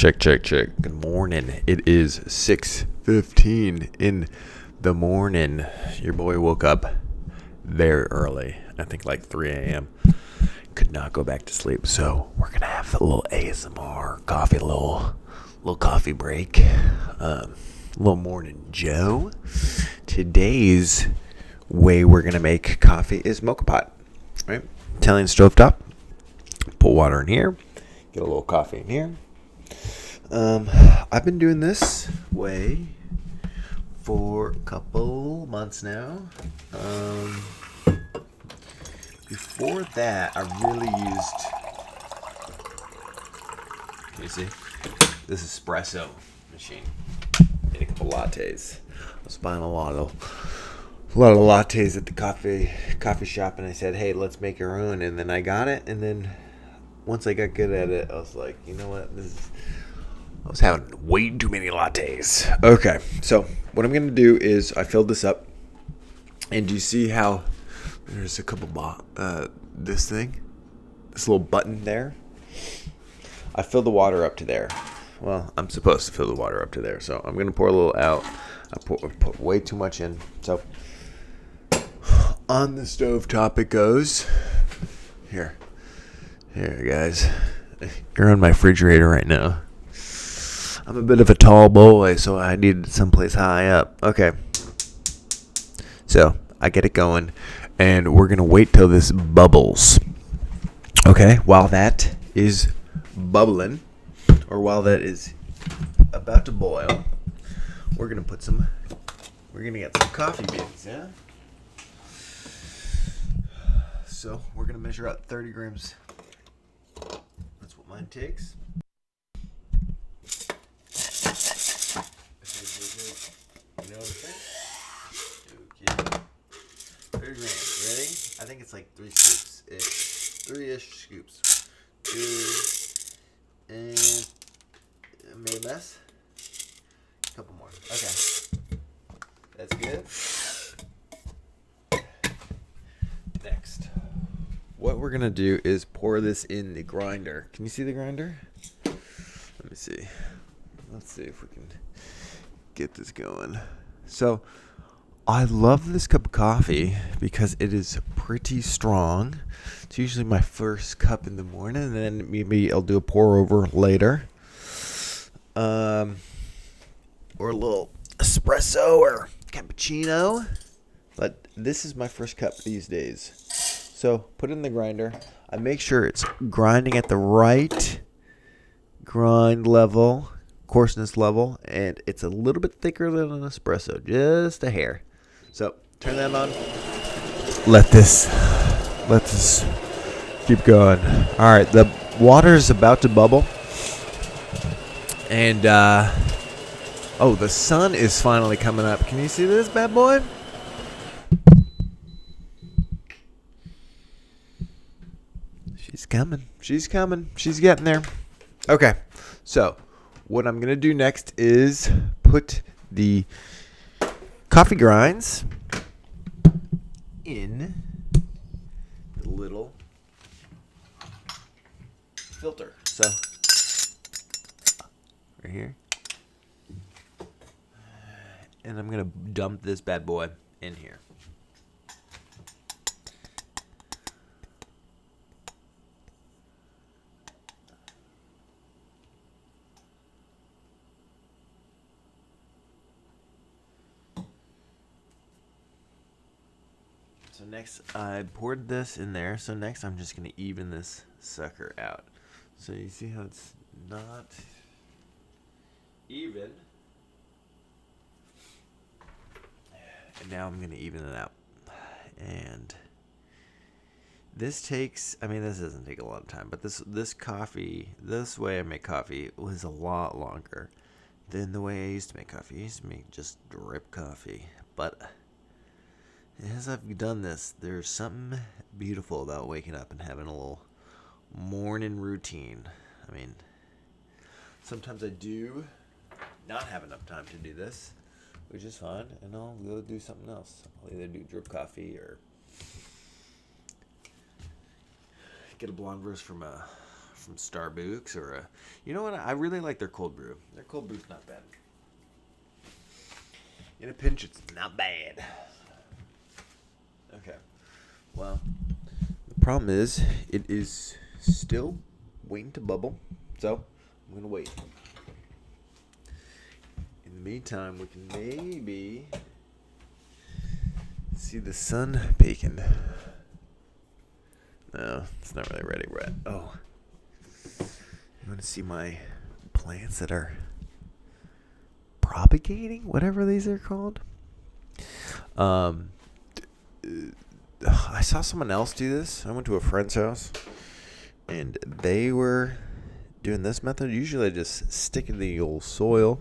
Check, check, check. Good morning. It is 6:15 in the morning. Your boy woke up very early. I think like 3 a.m. Could not go back to sleep. So we're going to have a little ASMR coffee, little coffee break. Little morning Joe. Today's way we're going to make coffee is mocha pot. Right? Italian stovetop. Put water in here. Get a little coffee in here. I've been doing this way for a couple months now. Before that, I really used, can you see? This espresso machine. Made a couple lattes. I was buying a lot of lattes at the coffee shop, and I said, hey, let's make our own. And then I got it, and then once I got good at it, I was like, you know what, I was having way too many lattes. Okay, so what I'm going to do is I filled this up. And do you see how there's a couple, this little button there? I filled the water up to there. Well, I'm supposed to fill the water up to there. So I'm going to pour a little out. I put way too much in. So on the stovetop it goes. Here, guys. You're on my refrigerator right now. I'm a bit of a tall boy, so I needed someplace high up. Okay. So, I get it going, and we're going to wait till this bubbles. Okay? While that is bubbling, or while that is about to boil, we're going to get some coffee beans, yeah? So, we're going to measure out 30 grams. That's what mine takes. You know what I'm saying? Okay. 30 grams. Ready? I think it's like 3 scoops. 3-ish scoops. 2. And I made a mess. A couple more. Okay. That's good. Next. What we're going to do is pour this in the grinder. Can you see the grinder? Let me see. Let's see if we can get this going. So, I love this cup of coffee because it is pretty strong. It's usually my first cup in the morning, and then maybe I'll do a pour over later. Or a little espresso or cappuccino. But this is my first cup these days. So, put it in the grinder. I make sure it's grinding at the right grind level, coarseness level, and it's a little bit thicker than an espresso, just a hair. So turn that on. Let this keep going. All right, the water is about to bubble, and the sun is finally coming up. Can you see this bad boy? She's coming. She's getting there. Okay, so what I'm going to do next is put the coffee grinds in the little filter. So, right here. And I'm going to dump this bad boy in here. So next, I poured this in there. So next, I'm just going to even this sucker out. So you see how it's not even. And now I'm going to even it out. And this takes, this doesn't take a lot of time. But this way I make coffee was a lot longer than the way I used to make coffee. I used to make just drip coffee. But as I've done this, there's something beautiful about waking up and having a little morning routine. Sometimes I do not have enough time to do this, which is fine, and I'll go do something else. I'll either do drip coffee or get a blonde roast from a from Starbucks or you know what? I really like their cold brew. Their cold brew's not bad. In a pinch, it's not bad. Okay. Well, the problem is it is still waiting to bubble, so I'm gonna wait. In the meantime, we can maybe see the sun peeking. No, it's not really ready yet. Oh. You want to see my plants that are propagating? Whatever these are called. I saw someone else do this. I went to a friend's house, and they were doing this method. Usually I just stick in the old soil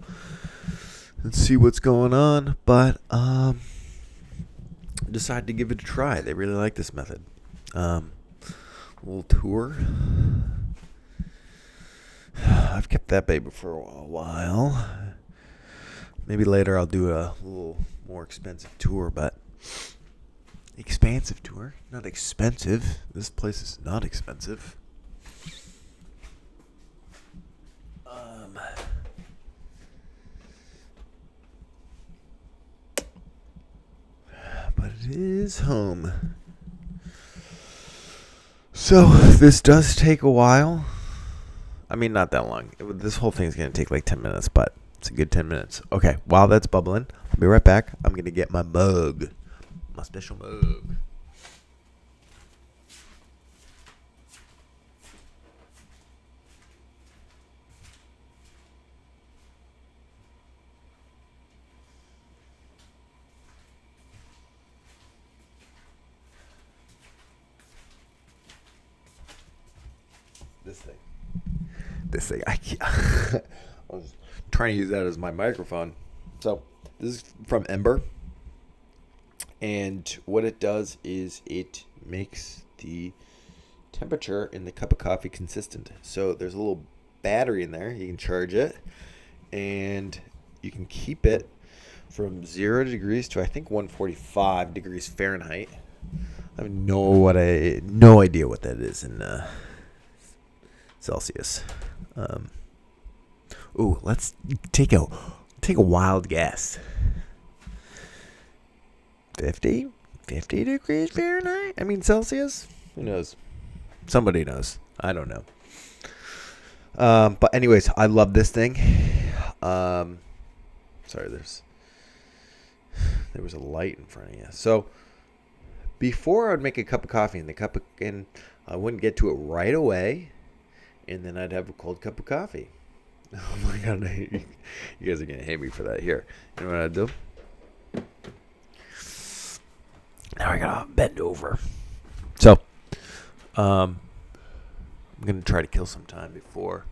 and see what's going on. But decided to give it a try. They really like this method. Little tour. I've kept that baby for a while. Maybe later I'll do a little more expensive tour, but expansive tour, not expensive. This place is not expensive. But it is home. So this does take a while. I mean, not that long. This whole thing is going to take like 10 minutes, but it's a good 10 minutes. Okay, while that's bubbling, I'll be right back. I'm going to get my mug. My special mug. This thing. I was trying to use that as my microphone. So this is from Ember, and what it does is it makes the temperature in the cup of coffee consistent. So there's a little battery in there. You can charge it, and you can keep it from 0 degrees to I think 145 degrees Fahrenheit. I have no idea what that is in Celsius. Let's take a wild guess. 50 degrees Fahrenheit? I mean Celsius? Who knows? Somebody knows. I don't know. But anyways, I love this thing. Sorry, there was a light in front of you. So before I'd make a cup of coffee and I wouldn't get to it right away. And then I'd have a cold cup of coffee. Oh my God, you guys are going to hate me for that. Here, you know what I'd do? Now I got to bend over. So, I'm going to try to kill some time before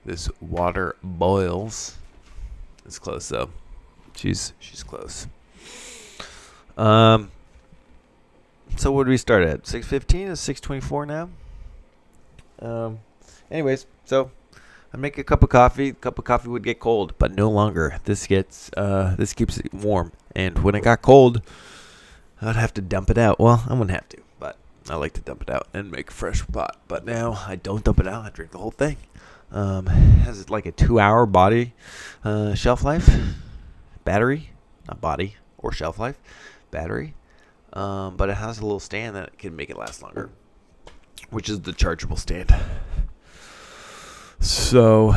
this water boils. It's close though. She's close. So what do we start at? 6:15? It's 6:24 now. Anyways, so I make a cup of coffee. The cup of coffee would get cold, but no longer. This keeps it warm. And when it got cold, I'd have to dump it out. Well, I wouldn't have to, but I like to dump it out and make a fresh pot. But now I don't dump it out. I drink the whole thing. Has like a 2-hour body shelf life. Battery, not body or shelf life. Battery. But it has a little stand that can make it last longer, which is the chargeable stand. So,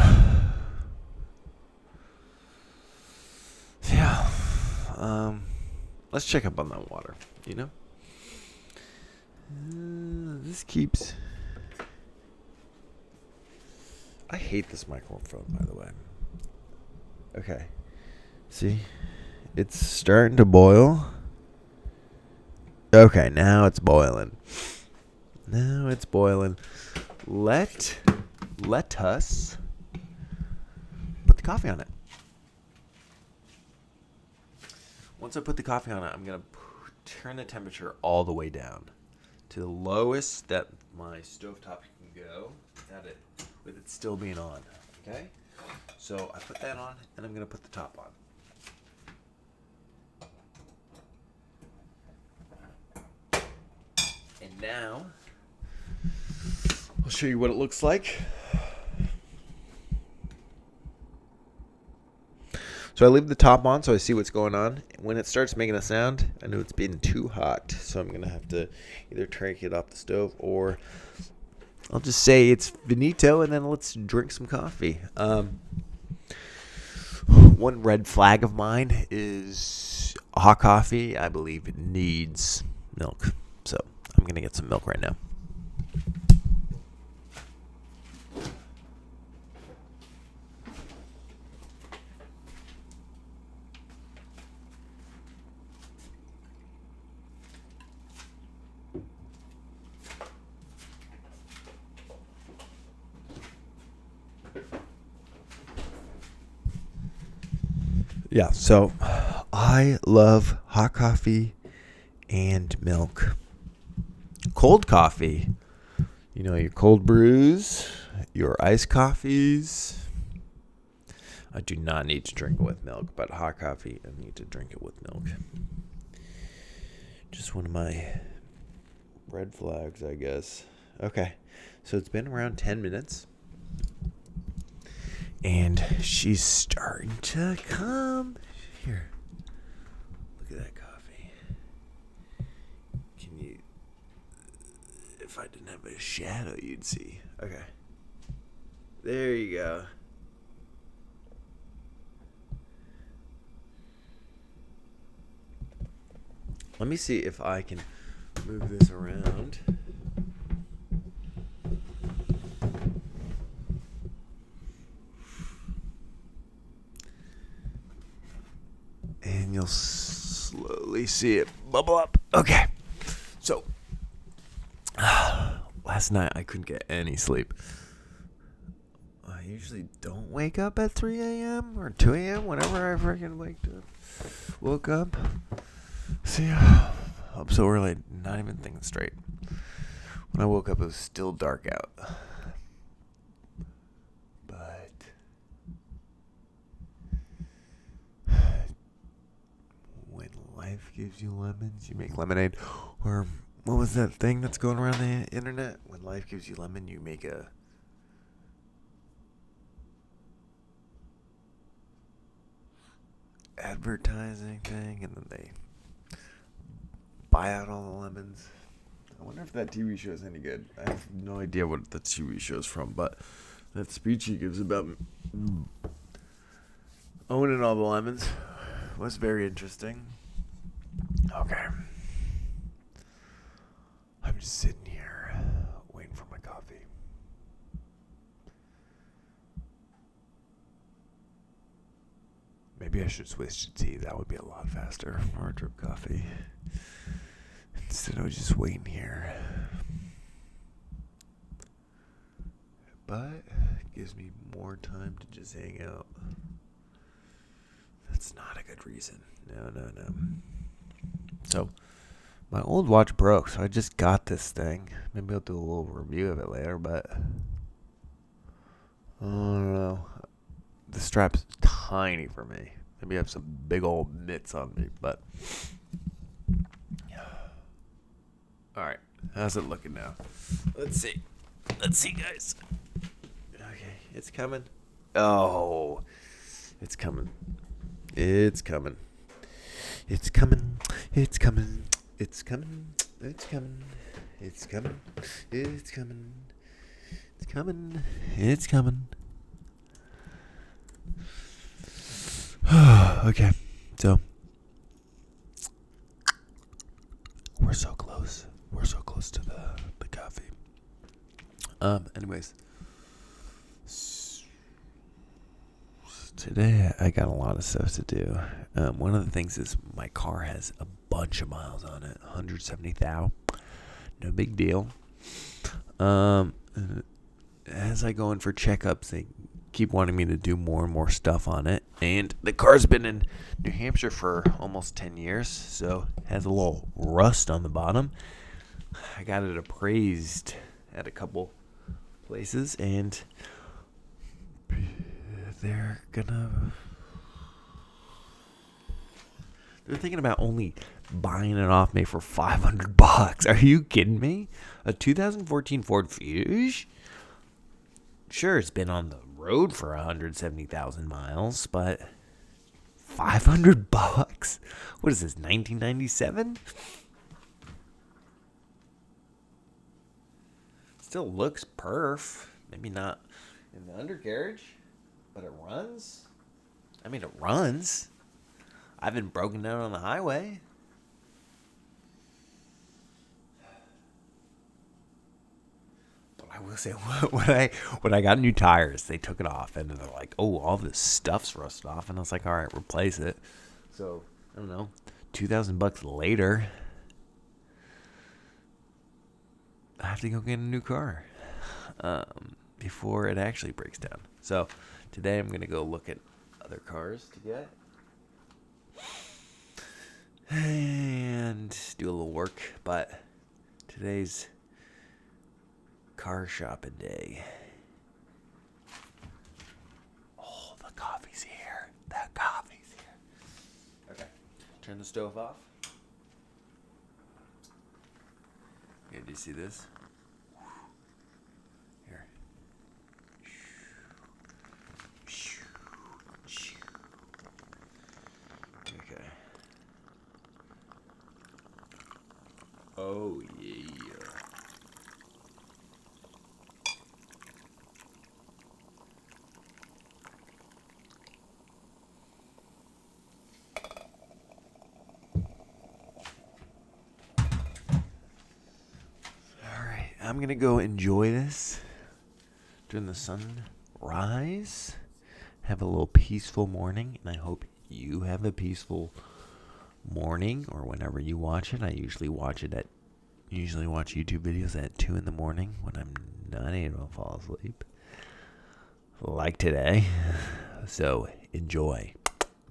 yeah, let's check up on that water, you know? This keeps... I hate this microphone, by the way. Okay, see? It's starting to boil. Okay, now it's boiling. Let us put the coffee on it. Once I put the coffee on it, I'm going to turn the temperature all the way down to the lowest that my stovetop can go with it still being on. Okay? So I put that on, and I'm going to put the top on. And now I'll show you what it looks like So I leave the top on so I see what's going on. When it starts making a sound, I know it's been too hot. So I'm going to have to either crank it off the stove, or I'll just say it's finito, and then let's drink some coffee. One red flag of mine is hot coffee. I believe it needs milk. So I'm going to get some milk right now. Yeah, so I love hot coffee and milk. Cold coffee, your cold brews, your iced coffees. I do not need to drink it with milk, but hot coffee, I need to drink it with milk. Just one of my red flags, I guess. Okay, so it's been around 10 minutes. And she's starting to come. Here. Look at that coffee. Can you... If I didn't have a shadow, you'd see. Okay. There you go. Let me see if I can move this around. And you'll slowly see it bubble up. Okay. So, last night I couldn't get any sleep. I usually don't wake up at 3 a.m. or 2 a.m. whenever I freaking woke up. See, up so early, not even thinking straight. When I woke up, it was still dark out. But when life gives you lemons, you make lemonade. Or what was that thing that's going around the internet? When life gives you lemon, you make a advertising thing, and then they buy out all the lemons. I wonder if that TV show is any good. I have no idea what the TV show is from, but that speech he gives about owning all the lemons was very interesting. Okay. I'm just sitting here waiting for my coffee. Maybe I should switch to tea. That would be a lot faster. Or drip coffee. Instead of just waiting here. But it gives me more time to just hang out. That's not a good reason. No. So, my old watch broke, so I just got this thing. Maybe I'll do a little review of it later, but I don't know. The strap's tiny for me. Maybe I have some big old mitts on me, but alright, how's it looking now? Let's see, guys. Okay, it's coming. Oh, it's coming. It's coming. It's coming. It's coming. It's coming. It's coming. It's coming. It's coming. It's coming. It's coming. Okay, so we're so close. We're so close to the coffee. Anyways, today I got a lot of stuff to do. One of the things is my car has a bunch of miles on it, 170,000. No big deal. As I go in for checkups, they keep wanting me to do more and more stuff on it. And the car's been in New Hampshire for almost 10 years, so it has a little rust on the bottom. I got it appraised at a couple places, and they're thinking about only buying it off me for $500. Are you kidding me? A 2014 Ford Fuge? Sure, it's been on the road for 170,000 miles, but $500? What is this, 1997? Still looks perf. Maybe not in the undercarriage, but it runs. I mean, it runs. I haven't broken down on the highway. But I will say, when I got new tires, they took it off, and they're like, "Oh, all this stuff's rusted off," and I was like, "All right, replace it." So I don't know, $2,000 later, I have to go get a new car before it actually breaks down. So today I'm gonna go look at other cars to get and do a little work. But today's car shopping day. Oh, the coffee's here. The coffee's here. Okay, turn the stove off. Yeah, do you see this? Here. Okay. Oh, yeah. All right, I'm going to go enjoy this during the sunrise. Have a little peaceful morning, and I hope you have a peaceful morning or whenever you watch it. I usually watch YouTube videos at 2 in the morning when I'm not able to fall asleep, like today. So enjoy.